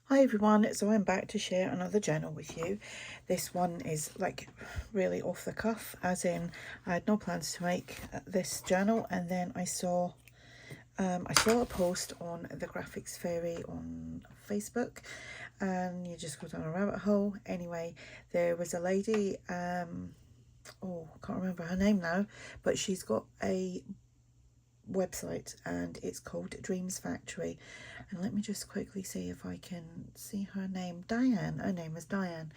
Hi everyone, so I'm back to share another journal with you. This one is like really off the cuff, as in I had no plans to make this journal, and then I saw a post on the Graphics Fairy on Facebook, and you just go down a rabbit hole. Anyway, there was a lady, oh, I can't remember her name now, but she's got a website and it's called Dreams Factory. And let me just quickly see if I can see her name. Diane, her name is Diane,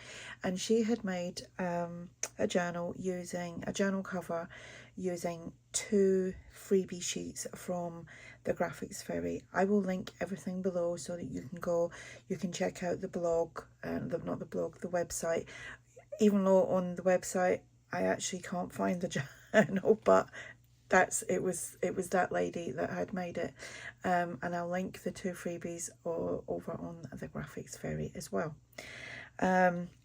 and she had made a journal cover using 2 freebie sheets from the Graphics Fairy. I will link everything below so that you can check out the blog, the website, even though on the website I actually can't find the journal, but it was that lady that had made it, and I'll link the 2 freebies over on the Graphics Fairy as well.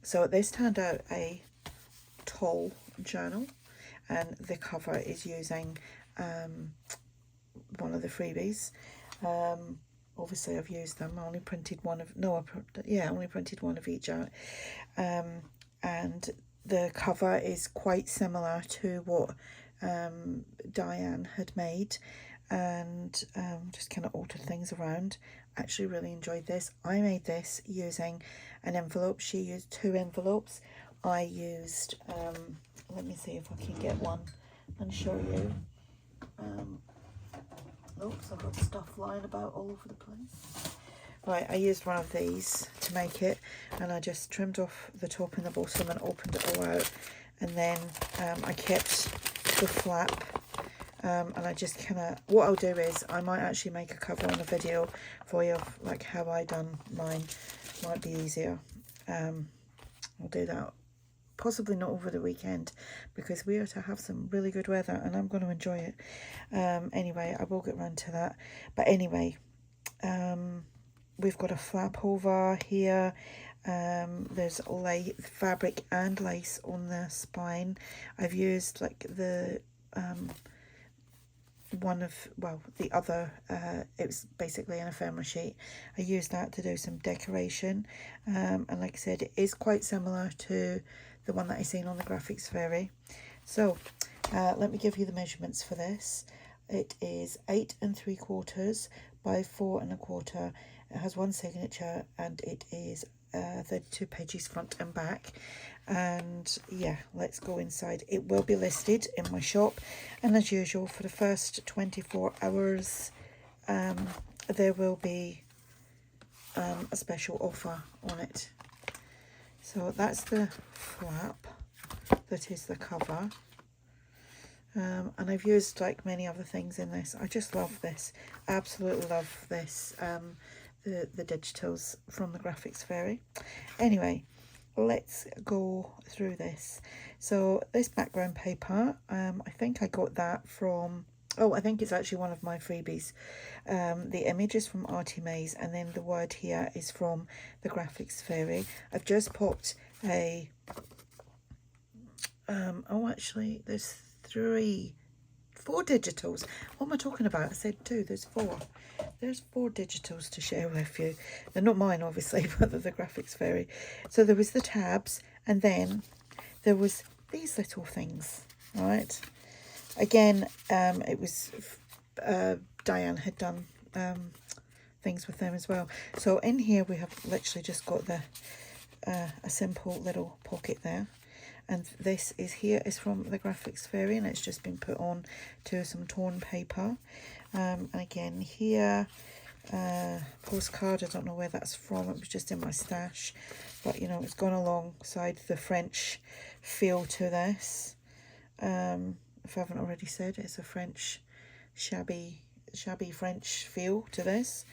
So this turned out a tall journal, and the cover is using one of the freebies. Obviously I've used them. I only printed one of each out, and the cover is quite similar to what Diane had made, and just kind of altered things around. Actually really enjoyed this. I made this using an envelope. She used 2 envelopes. I used let me see if I can get one and show you. Oops, I've got stuff lying about all over the place. Right, I used one of these to make it, and I just trimmed off the top and the bottom and opened it all out, and then I kept the flap, and I just kind of, what I'll do is I might actually make a cover on a video for you of like how I done mine. Might be easier. I'll do that possibly not over the weekend, because we are to have some really good weather and I'm going to enjoy it. Anyway, I will get round to that, but anyway, we've got a flap over here. There's fabric and lace on the spine. I've used like the it was basically an ephemera sheet. I used that to do some decoration, and like I said, it is quite similar to the one that I seen on the Graphics Fairy. So let me give you the measurements for this. It is 8 3/4 by 4 1/4. It has 1 signature, and it is 32 pages front and back. And yeah, let's go inside. It will be listed in my shop, and as usual for the first 24 hours there will be a special offer on it. So that's the flap, that is the cover. And I've used like many other things in this. I just love this, absolutely love this, the digitals from the Graphics Fairy. Anyway, let's go through this. So this background paper, I think I got that from, I think it's actually one of my freebies. The image is from ARTYmaze, and then the word here is from the Graphics Fairy. I've just popped a actually there's 4 digitals. What am I talking about? I said 2, there's 4. There's 4 digitals to share with you. They're not mine, obviously, but they're the Graphics Fairy. So there was the tabs, and then there was these little things, right? Again, it was Diane had done things with them as well. So in here we have literally just got the a simple little pocket there. And this is from the Graphics Fairy, and it's just been put on to some torn paper. And again here, postcard, I don't know where that's from, it was just in my stash, but you know, it's gone alongside the French feel to this. If I haven't already said, it's a French shabby French feel to this.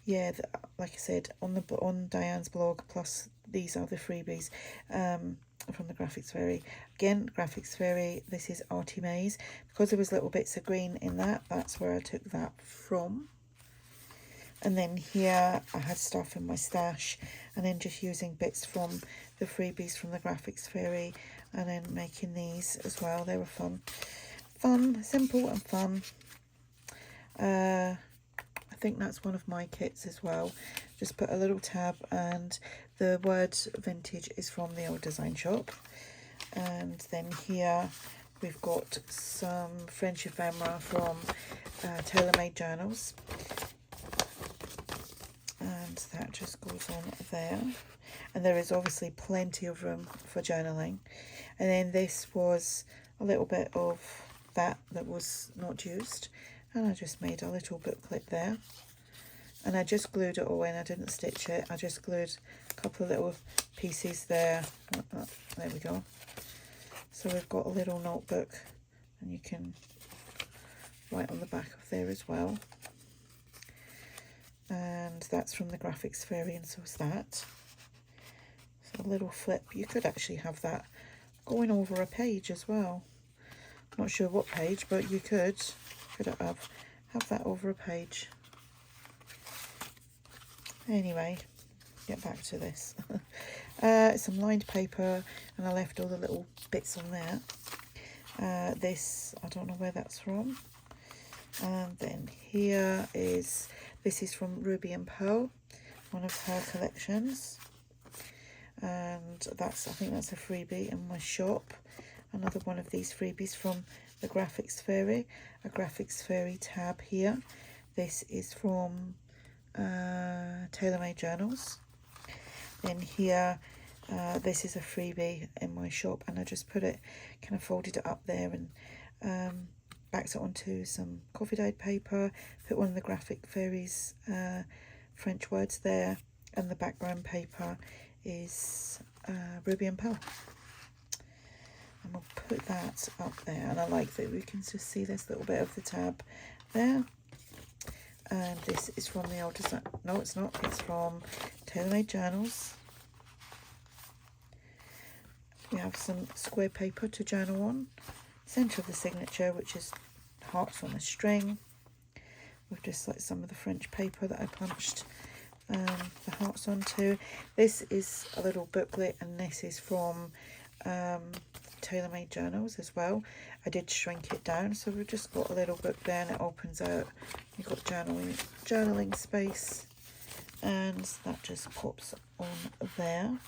Yeah, like I said, on Diane's blog, plus these are the freebies from the Graphics Fairy. Again, Graphics Fairy, this is ARTYmaze. Because there was little bits of green in that, that's where I took that from. And then here I had stuff in my stash, and then just using bits from the freebies from the Graphics Fairy, and then making these as well. They were fun, simple and fun. I think that's one of my kits as well. Just put a little tab, and the word vintage is from the old design shop. And then here we've got some French ephemera from TaylorMadeJournals, and that just goes on there. And there is obviously plenty of room for journaling. And then this was a little bit of that was not used, and I just made a little booklet there, and I just glued it all in. I didn't stitch it, I just glued a couple of little pieces there. There we go. So we've got a little notebook, and you can write on the back of there as well. And that's from the Graphics Fairy, and so is that. So a little flip. You could actually have that going over a page as well. Not sure what page, but you could have that over a page. Anyway, get back to this. Some lined paper, and I left all the little bits on there. This, I don't know where that's from. And then here is, this is from Ruby&Pearl, one of her collections. And that's, I think that's a freebie in my shop. Another one of these freebies from the Graphics Fairy, a Graphics Fairy tab here. This is from TaylorMadeJournals. Then here, this is a freebie in my shop, and I just put it, kind of folded it up there, and backed it onto some coffee dyed paper, put one of the Graphic Fairy's French words there, and the background paper is Ruby&Pearl. And we'll put that up there, and I like that we can just see this little bit of the tab there. And this is from the old design. No, it's not. It's from TaylorMadeJournals. We have some square paper to journal on. Centre of the signature, which is hearts on a string, with just like some of the French paper that I punched the hearts onto. This is a little booklet, and this is from TaylorMadeJournals as well. I did shrink it down, so we've just got a little book there, and it opens out. You've got journaling space, and that just pops on there.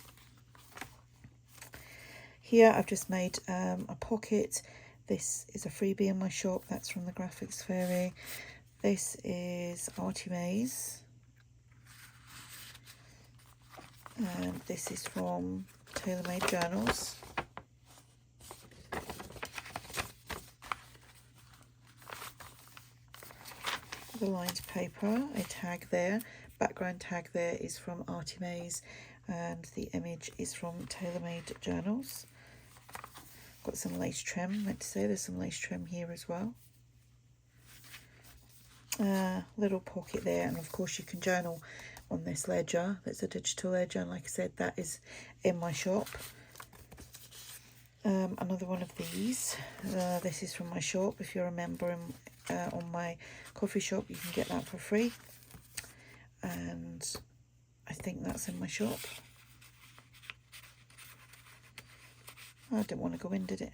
Here I've just made a pocket. This is a freebie in my shop. That's from the Graphics Fairy. This is ARTYmaze, and this is from TaylorMadeJournals. The lined paper, a tag there, background tag there is from ARTYmaze, and the image is from TaylorMadeJournals. Got some lace trim, meant to say there's some lace trim here as well. Little pocket there, and of course you can journal on this ledger. That's a digital ledger, and like I said, that is in my shop. Another one of these. This is from my shop. If you're a member on my coffee shop, you can get that for free. And I think that's in my shop. I didn't want to go in, did it?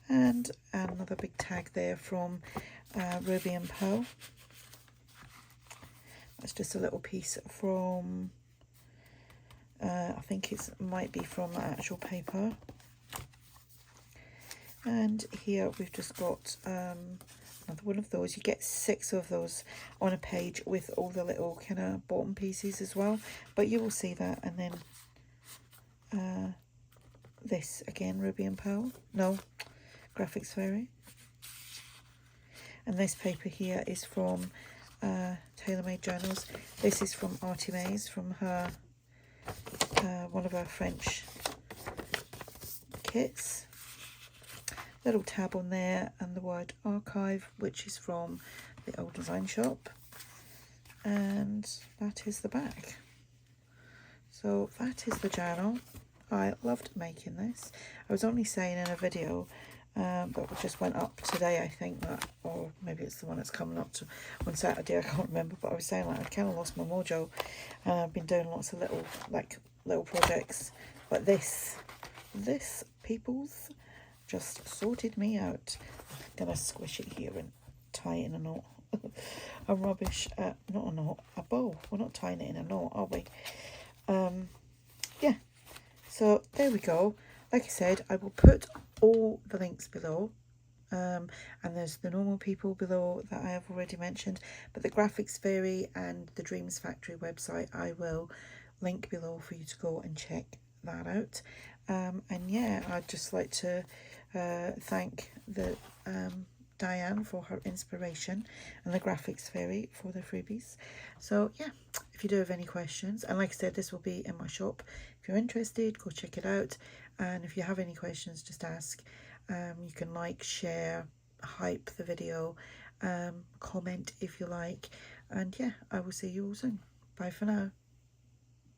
And another big tag there from Ruby&Pearl. That's just a little piece from, I think it might be from the actual paper. And here we've just got another one of those. You get 6 of those on a page with all the little kind of bottom pieces as well, but you will see that. And then this again, Ruby&Pearl, no, Graphics Fairy. And this paper here is from TaylorMadeJournals. This is from ARTYmaze, from her one of her French kits. Little tab on there, and the word archive, which is from the old design shop. And that is the back. So that is the journal. I loved making this. I was only saying in a video, but it just went up today, I think, that, or maybe it's the one that's coming up to on Saturday, I can't remember, but I was saying, like, I kind of lost my mojo, and I've been doing lots of little projects, but this people's just sorted me out. I'm gonna squish it here and tie it in a knot I'm rubbish at, not a knot, a bow. We're not tying it in a knot, are we? Yeah, so there we go. Like I said, I will put all the links below. And there's the normal people below that I have already mentioned, but the Graphics Fairy and the Dreams Factory website I will link below for you to go and check that out. And yeah, I'd just like to thank the Diane for her inspiration and the Graphics Fairy for the freebies. So yeah, if you do have any questions, and like I said, this will be in my shop. If you're interested, go check it out. And if you have any questions, just ask. You can like, share, hype the video, comment if you like. And yeah, I will see you all soon. Bye for now.